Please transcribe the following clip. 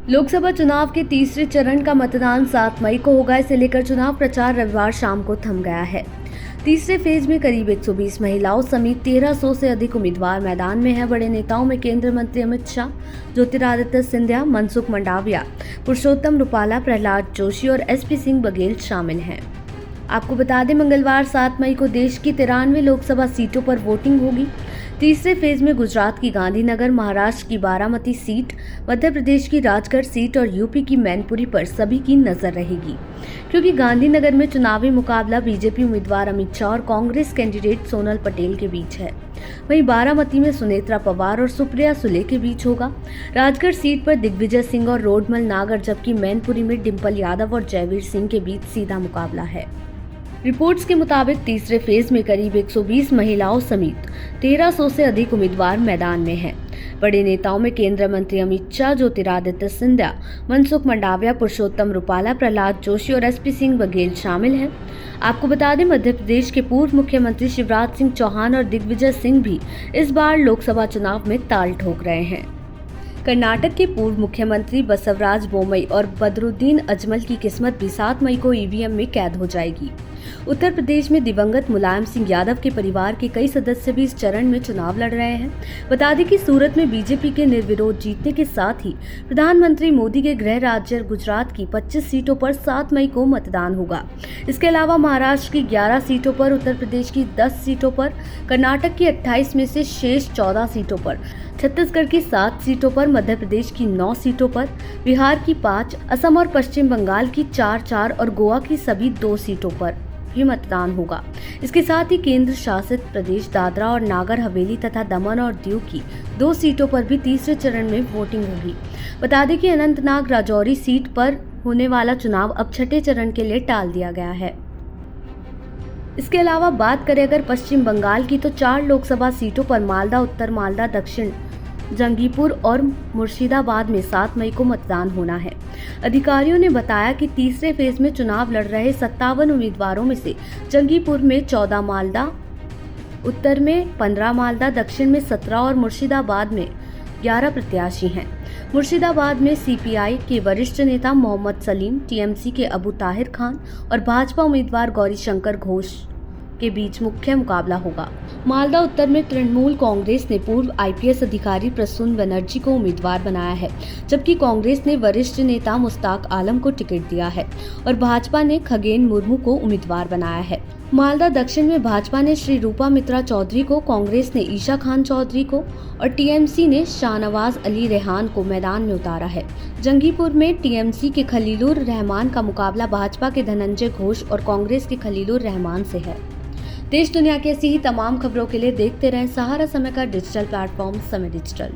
लोकसभा चुनाव के तीसरे चरण का मतदान 7 मई को होगा। इसे लेकर चुनाव प्रचार रविवार शाम को थम गया है। तीसरे फेज में करीब 120 महिलाओं समेत 1300 से अधिक उम्मीदवार मैदान में हैं। बड़े नेताओं में केंद्रीय मंत्री अमित शाह, ज्योतिरादित्य सिंधिया, मनसुख मंडाविया, पुरुषोत्तम रुपाला, प्रहलाद जोशी और एसपी सिंह बघेल शामिल हैं। आपको बता दें, मंगलवार 7 मई को देश की 93 लोकसभा सीटों पर वोटिंग होगी। तीसरे फेज में गुजरात की गांधीनगर, महाराष्ट्र की बारामती सीट, मध्य प्रदेश की राजगढ़ सीट और यूपी की मैनपुरी पर सभी की नजर रहेगी, क्योंकि गांधीनगर में चुनावी मुकाबला बीजेपी उम्मीदवार अमित शाह और कांग्रेस कैंडिडेट सोनल पटेल के बीच है। वहीं बारामती में सुनेत्रा पवार और सुप्रिया सुले के बीच होगा। राजगढ़ सीट पर दिग्विजय सिंह और रोडमल नागर, जबकि मैनपुरी में डिंपल यादव और जयवीर सिंह के बीच सीधा मुकाबला है। रिपोर्ट्स के मुताबिक तीसरे फेज में करीब 120 महिलाओं समेत 1300 से अधिक उम्मीदवार मैदान में हैं। बड़े नेताओं में केंद्रीय मंत्री अमित शाह, ज्योतिरादित्य सिंधिया, मनसुख मंडाविया, पुरुषोत्तम रुपाला, प्रहलाद जोशी और एसपी सिंह बघेल शामिल हैं। आपको बता दें, मध्य प्रदेश के पूर्व मुख्यमंत्री शिवराज सिंह चौहान और दिग्विजय सिंह भी इस बार लोकसभा चुनाव में ताल ठोक रहे हैं। कर्नाटक के पूर्व मुख्यमंत्री बसवराज बोम्मई और बदरुद्दीन अजमल की किस्मत भी 7 मई को ईवीएम में कैद हो जाएगी। उत्तर प्रदेश में दिवंगत मुलायम सिंह यादव के परिवार के कई सदस्य भी इस चरण में चुनाव लड़ रहे हैं। बता दें कि सूरत में बीजेपी के निर्विरोध जीतने के साथ ही प्रधानमंत्री मोदी के गृह राज्य गुजरात की 25 सीटों पर 7 मई को मतदान होगा। इसके अलावा महाराष्ट्र की 11 सीटों पर, उत्तर प्रदेश की 10 सीटों पर, कर्नाटक की 28 में से शेष 14 सीटों पर, छत्तीसगढ़ की 7 सीटों पर, मध्य प्रदेश की 9 सीटों पर, बिहार की 5, असम और पश्चिम बंगाल की 4 और गोवा की सभी 2 सीटों पर भी मतदान होगा। इसके साथ ही केंद्र शासित प्रदेश दादरा और नागर हवेली तथा दमन और दीव की 2 सीटों पर भी तीसरे चरण में वोटिंग होगी। बता दें कि अनंतनाग राजौरी सीट पर होने वाला चुनाव अब छठे चरण के लिए टाल दिया गया है। इसके अलावा बात करें अगर पश्चिम बंगाल की, तो 4 लोकसभा सीटों पर मालदा, उत्तर मालदा, दक्षिण जंगीपुर और मुर्शिदाबाद में 7 मई को मतदान होना है। अधिकारियों ने बताया कि तीसरे फेज में चुनाव लड़ रहे 57 उम्मीदवारों में से जंगीपुर में 14 मालदा, उत्तर में 15 मालदा, दक्षिण में 17 और मुर्शिदाबाद में 11 प्रत्याशी हैं। मुर्शिदाबाद में सीपीआई के वरिष्ठ नेता मोहम्मद सलीम, टीएमसी के अबू ताहिर खान और भाजपा उम्मीदवार गौरीशंकर घोष के बीच मुख्य मुकाबला होगा। मालदा उत्तर में तृणमूल कांग्रेस ने पूर्व आईपीएस अधिकारी प्रसून बनर्जी को उम्मीदवार बनाया है, जबकि कांग्रेस ने वरिष्ठ नेता मुश्ताक आलम को टिकट दिया है और भाजपा ने खगेन मुर्मू को उम्मीदवार बनाया है। मालदा दक्षिण में भाजपा ने श्री रूपा मित्रा चौधरी को, कांग्रेस ने ईशा खान चौधरी को और टीएमसी ने शाहनवाज अली रेहान को मैदान में उतारा है। जंगीपुर में टीएमसी के खलीलुर रहमान का मुकाबला भाजपा के धनंजय घोष और कांग्रेस के खलीलुर रहमान से है। देश दुनिया की ऐसी ही तमाम खबरों के लिए देखते रहें सहारा समय का डिजिटल प्लेटफॉर्म समय डिजिटल।